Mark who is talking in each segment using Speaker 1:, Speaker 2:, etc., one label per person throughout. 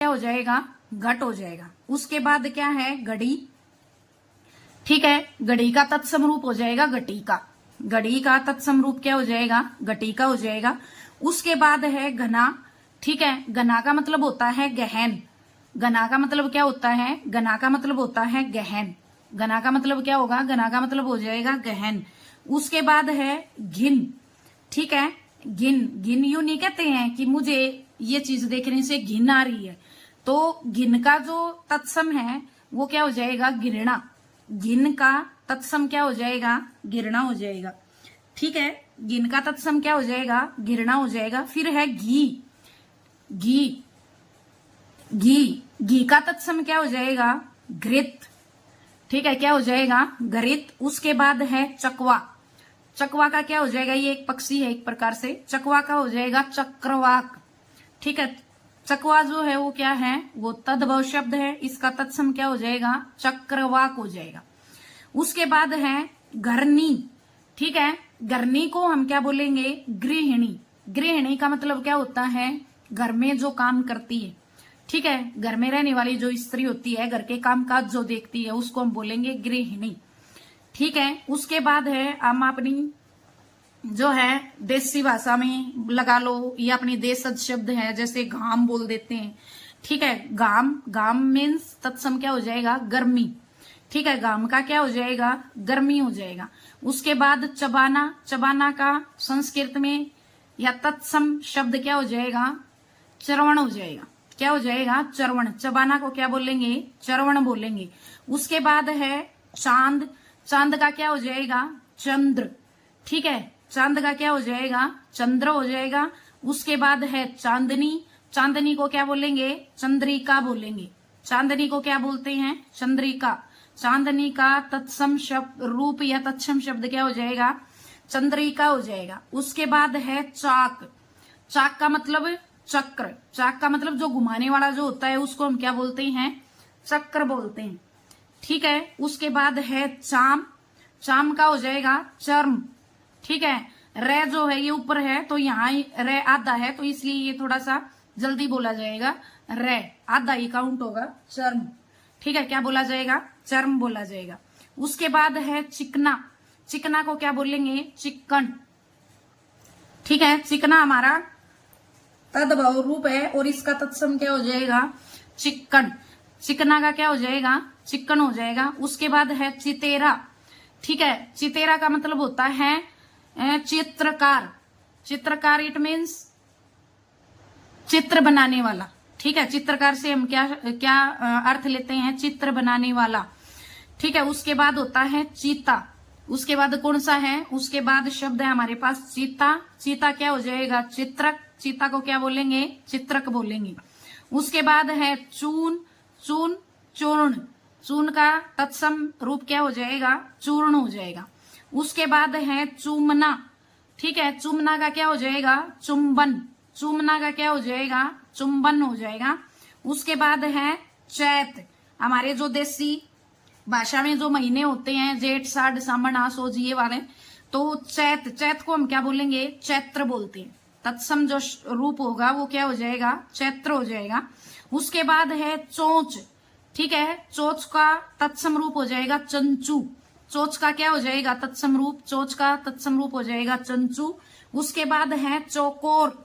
Speaker 1: हो जाएगा, घट हो जाएगा। उसके बाद क्या है, घड़ी। ठीक है, घड़ी का तत्सम रूप हो जाएगा घटिका। घड़ी का तत्सम रूप क्या हो जाएगा, घटिका हो जाएगा। उसके बाद है घना। ठीक है, घना का मतलब होता है गहन। घना का मतलब क्या होता है, घना का मतलब होता है गहन। घना का मतलब क्या होगा, घना का मतलब हो जाएगा गहन। उसके बाद है घिन। ठीक है, घिन। घिन यूं नहीं कहते हैं कि मुझे ये चीज देखने से घिन आ रही है, तो घिन का जो तत्सम है वो क्या हो जाएगा, घृणा। घिन का तत्सम क्या हो जाएगा, घृणा हो जाएगा। ठीक है, घिन का तत्सम क्या हो जाएगा, घृणा हो जाएगा। फिर है घी। घी, घी, घी का तत्सम क्या हो जाएगा, घृत। ठीक है, क्या हो जाएगा, घृत। उसके बाद है चकवा। चकवा का क्या हो जाएगा, ये एक पक्षी है एक प्रकार से, चकवा का हो जाएगा चक्रवाक। ठीक है, चकवा जो है वो क्या है, वो तद्भव शब्द है, इसका तत्सम क्या हो जाएगा, चक्रवाक हो जाएगा। उसके बाद है घरनी। ठीक है, घरनी को हम क्या बोलेंगे, गृहिणी। गृहिणी का मतलब क्या होता है, घर में जो काम करती है। ठीक है, घर में रहने वाली जो स्त्री होती है, घर के कामकाज जो देखती है, उसको हम बोलेंगे गृहिणी। ठीक है, उसके बाद है हम अपनी जो है देसी भाषा में लगा लो, ये अपनी देशज शब्द है, जैसे घाम बोल देते हैं। ठीक है, घाम, घाम मीन्स तत्सम क्या हो जाएगा, गर्मी। ठीक है, घाम का क्या हो जाएगा, गर्मी हो जाएगा। उसके बाद चबाना। चबाना का संस्कृत में या तत्सम शब्द क्या हो जाएगा, चरवण हो जाएगा। क्या हो जाएगा, चरवण। चबाना को क्या बोलेंगे, चरवण बोलेंगे। उसके बाद है चांद। चांद का क्या हो जाएगा, चंद्र। ठीक है, चांद का क्या हो जाएगा, चंद्र हो जाएगा। उसके बाद है चांदनी। चांदनी को क्या बोलेंगे, चंद्रिका बोलेंगे। चांदनी को क्या बोलते हैं, चंद्रिका। चांदनी का तत्सम शब्द रूप या तत्सम शब्द क्या हो जाएगा, चंद्रिका हो जाएगा। उसके बाद है चाक। चाक का मतलब चक्र। चाक का मतलब जो घुमाने वाला जो होता है उसको हम क्या बोलते हैं, चक्र बोलते हैं। ठीक है, उसके बाद है चाम। चाम का हो जाएगा चर्म। ठीक है, रे जो है ये ऊपर है तो यहाँ रे आधा है, तो इसलिए ये थोड़ा सा जल्दी बोला जाएगा, रे आधा ही काउंट होगा, चर्म। ठीक है, क्या बोला जाएगा, चर्म बोला जाएगा। उसके बाद है चिकना। चिकना को क्या बोलेंगे, चिक्कन। ठीक है, चिकना हमारा तद्भव रूप है और इसका तत्सम क्या हो जाएगा, चिक्कन। चिकना का क्या हो जाएगा, चिक्कन हो जाएगा। उसके बाद है चितेरा। ठीक है, चितेरा का मतलब होता है चित्रकार। चित्रकार इट मीन्स चित्र बनाने वाला। ठीक है, चित्रकार से हम क्या क्या अर्थ लेते हैं, चित्र बनाने वाला। ठीक है, उसके बाद होता है चीता। उसके बाद कौन सा है, उसके बाद शब्द है हमारे पास चीता। चीता क्या हो जाएगा, चित्रक। चीता को क्या बोलेंगे, चित्रक बोलेंगे। उसके बाद है चून। चून, चूर्ण। चूर्ण का तत्सम रूप क्या हो जाएगा, चूर्ण हो जाएगा। उसके बाद है चूमना। ठीक है, चूमना का क्या हो जाएगा, चुंबन। चूमना का क्या हो जाएगा, चुंबन हो जाएगा। उसके बाद है चैत। हमारे जो देसी भाषा में जो महीने होते हैं, जेठ, साढ़, सावन, आसोज, ये वाले, तो चैत। चैत को हम क्या बोलेंगे, चैत्र बोलते हैं। तत्सम जो रूप होगा वो क्या हो जाएगा, चैत्र हो जाएगा। उसके बाद है चोंच। ठीक है, चोच का तत्सम रूप हो जाएगा चंचू। चोच का क्या हो जाएगा, तत्सम रूप, चोच का तत्सम रूप हो जाएगा चंचू। उसके बाद है चौकोर।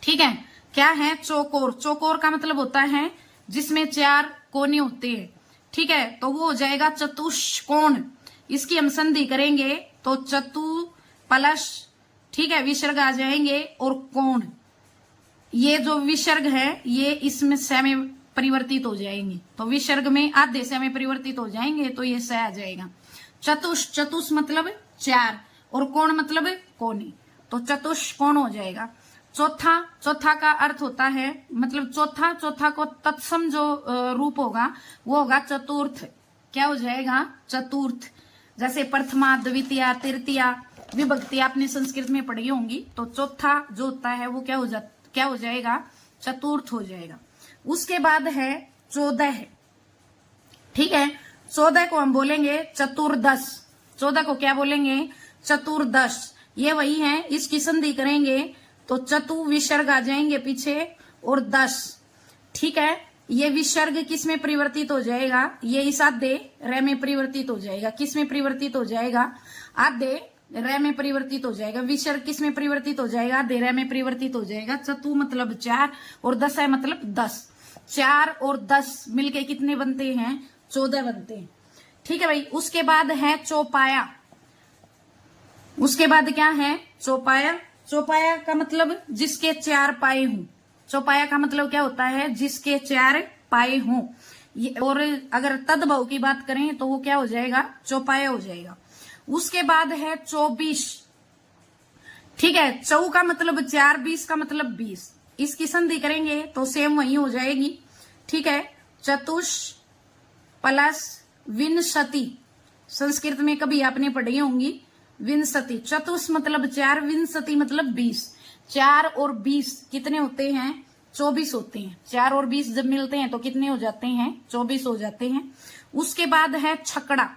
Speaker 1: ठीक है, क्या है, चौकोर। चौकोर का मतलब होता है जिसमें 4 कोने होते हैं। ठीक है, तो वो हो जाएगा चतुष्कोण। इसकी हम संधि करेंगे तो चतु प्लस, ठीक है, विसर्ग आ जाएंगे और कोण। ये जो विसर्ग है ये इसमें स में परिवर्तित हो जाएंगे, तो विसर्ग में आधे स में परिवर्तित हो जाएंगे तो ये स आ जाएगा। चतुष, चतुष मतलब 4 और कोण मतलब कोने, तो चतुष्कोण हो जाएगा। चौथा, चौथा का अर्थ होता है मतलब चौथा, चौथा को तत्सम जो रूप होगा वो होगा चतुर्थ। क्या हो जाएगा, चतुर्थ। जैसे प्रथमा, द्वितीया, तृतीया विभक्ति आपने संस्कृत में पढ़ी होंगी, तो चौथा जो होता है वो क्या हो जाएगा, चतुर्थ हो जाएगा। उसके बाद है 14। ठीक है, 14 को हम बोलेंगे चतुर्दश। 14 को क्या बोलेंगे, चतुर्दश। ये वही है, इसकी संधि करेंगे तो चतु विसर्ग आ जाएंगे पीछे और 10। ठीक है। ये विसर्ग किस में परिवर्तित हो जाएगा, ये इस आधे रे में परिवर्तित हो जाएगा। किस में परिवर्तित हो जाएगा, आधे रे में परिवर्तित हो जाएगा। विसर्ग किस में परिवर्तित हो जाएगा, आधे रे में परिवर्तित हो जाएगा। चतु मतलब 4 और दस है मतलब 10। 4 और 10 मिलके कितने बनते हैं, 14 बनते हैं। ठीक है भाई। उसके बाद है चौपाया। उसके बाद क्या है, चौपाया। चौपाया का मतलब जिसके 4 पाए हों। चौपाया का मतलब क्या होता है, जिसके 4 पाए हों। और अगर तद्भव की बात करें तो वो क्या हो जाएगा, चौपाया हो जाएगा। उसके बाद है 24। ठीक है। चौ का मतलब 4, 20 का मतलब 20। इसकी संधि करेंगे तो सेम वही हो जाएगी। ठीक है। चतुष प्लस विंशति, संस्कृत में कभी आपने पढ़ी होंगी विंशति। चतुष मतलब 4, विंशति मतलब 20। 4 और 20 कितने होते हैं, 24 होते हैं। 4 और 20 जब मिलते हैं तो कितने हो जाते हैं, 24 हो जाते हैं। उसके बाद है छकड़ा।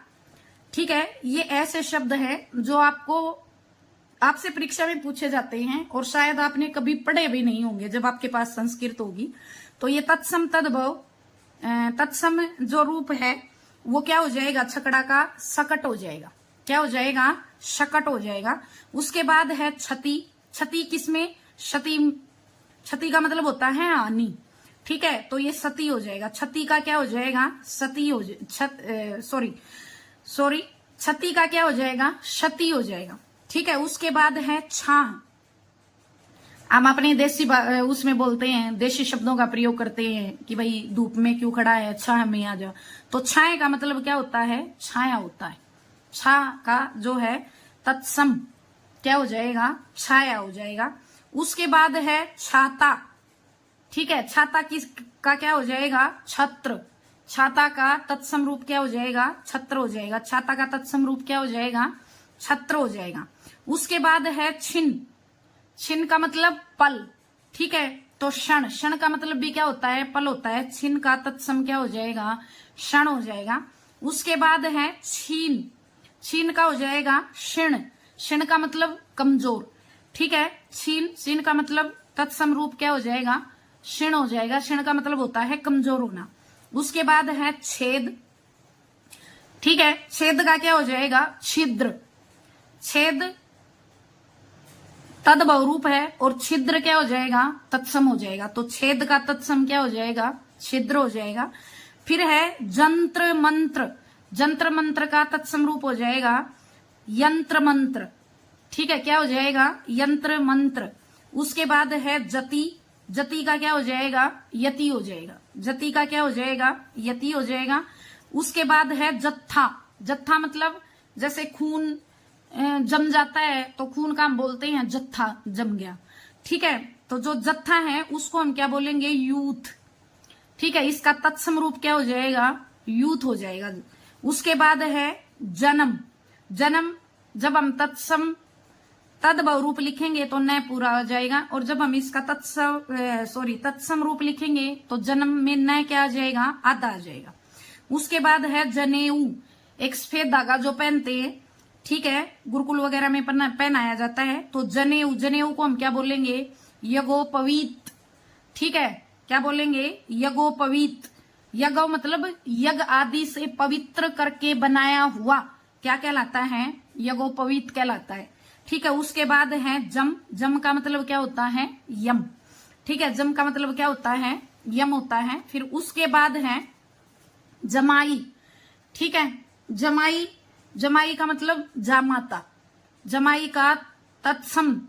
Speaker 1: ठीक है। ये ऐसे शब्द है जो आपसे परीक्षा में पूछे जाते हैं और शायद आपने कभी पढ़े भी नहीं होंगे जब आपके पास संस्कृत होगी। तो ये तत्सम तद्भव तत्सम जो रूप है वो क्या हो जाएगा, छकड़ा का सकट हो जाएगा। क्या हो जाएगा, शकट हो जाएगा। उसके बाद है छति। छति किसमें, छति का मतलब होता है हानि। ठीक है। तो ये सती हो जाएगा। छति का क्या हो जाएगा, सती हो सॉरी छति का क्या हो जाएगा, क्षति हो जाएगा। ठीक है। उसके बाद है छाह। हम अपने देसी उसमें बोलते हैं, देशी शब्दों का प्रयोग करते हैं कि भाई धूप में क्यों खड़ा है, छाह में आ जा। तो छाए का मतलब क्या होता है, छाया होता है। छा का जो है तत्सम क्या हो जाएगा, छाया हो जाएगा। उसके बाद है छाता। ठीक है। छाता का क्या हो जाएगा, छत्र। छाता का तत्सम रूप क्या हो जाएगा, छत्र हो जाएगा। छाता का तत्सम रूप क्या हो जाएगा, छत्र हो जाएगा। उसके बाद है छिन। छिन का मतलब पल। ठीक है। तो क्षण, क्षण का मतलब भी क्या होता है, पल होता है। छिन का तत्सम क्या हो जाएगा, क्षण हो जाएगा। उसके बाद है छीन। छीन का हो जाएगा क्षीण। क्षीण का मतलब कमजोर। ठीक है। छीन, छीन का मतलब तत्सम रूप क्या हो जाएगा, क्षीण हो जाएगा। क्षीण का मतलब होता है कमजोर होना। उसके बाद है छेद। ठीक है। छेद का क्या हो जाएगा, छिद्र। छेद तद्भव रूप है और छिद्र क्या हो जाएगा, तत्सम हो जाएगा। तो छेद का तत्सम क्या हो जाएगा, छिद्र हो जाएगा। फिर है जंत्र मंत्र। जंत्र मंत्र का तत्सम रूप हो जाएगा यंत्र मंत्र। ठीक है। क्या हो जाएगा, यंत्र मंत्र। उसके बाद है जति। जति का क्या हो जाएगा, यति हो जाएगा। जति का क्या हो जाएगा, यति हो जाएगा। उसके बाद है जत्था। जत्था मतलब जैसे खून जम जाता है तो खून का हम बोलते हैं जत्था, जम गया। ठीक है। तो जो जत्था है उसको हम क्या बोलेंगे, यूथ। ठीक है। इसका तत्सम रूप क्या हो जाएगा, यूथ हो जाएगा। उसके बाद है जन्म। जन्म जब हम तद्भव रूप लिखेंगे तो न पूरा हो जाएगा, और जब हम इसका तत्सम रूप लिखेंगे तो जन्म में न क्या आ जाएगा, आधा आ जाएगा। उसके बाद है जनेऊ। एक सफेद धागा जो पहनते हैं, ठीक है, गुरुकुल वगैरह में पहनाया जाता है। तो जनेऊ, जनेऊ को हम क्या बोलेंगे, यज्ञोपवीत। ठीक है। क्या बोलेंगे, यज्ञोपवीत। यज्ञ मतलब यज्ञ आदि से पवित्र करके बनाया हुआ क्या कहलाता है, यज्ञोपवीत कहलाता है। ठीक है। उसके बाद है जम। जम का मतलब क्या होता है, यम। ठीक है। जम का मतलब क्या होता है, यम होता है। फिर उसके बाद है जमाई। ठीक है। जमाई, जमाई का मतलब जामाता। जमाई का तत्सम।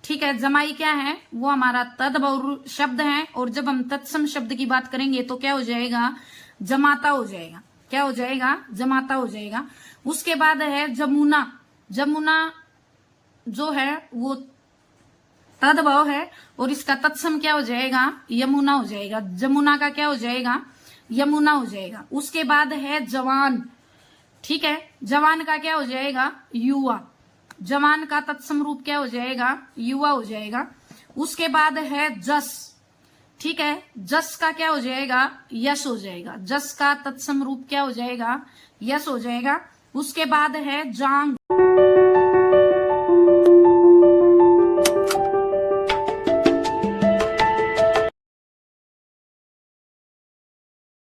Speaker 1: ठीक है। जमाई क्या है, वो हमारा तद्भव शब्द है, और जब हम तत्सम शब्द की बात करेंगे तो क्या हो जाएगा, जमाता हो जाएगा। क्या हो जाएगा, जमाता हो जाएगा। उसके बाद है जमुना। जमुना जो है वो तद्भव है और इसका तत्सम क्या हो जाएगा, यमुना हो जाएगा। जमुना का क्या हो जाएगा, यमुना हो जाएगा। उसके बाद है जवान। ठीक है। जवान का क्या हो जाएगा, युवा। जवान का तत्सम रूप क्या हो जाएगा, युवा हो जाएगा। उसके बाद है जस। ठीक है। जस का क्या हो जाएगा, यश हो जाएगा। जस का तत्सम रूप क्या हो जाएगा, यश हो जाएगा। उसके बाद है जांग।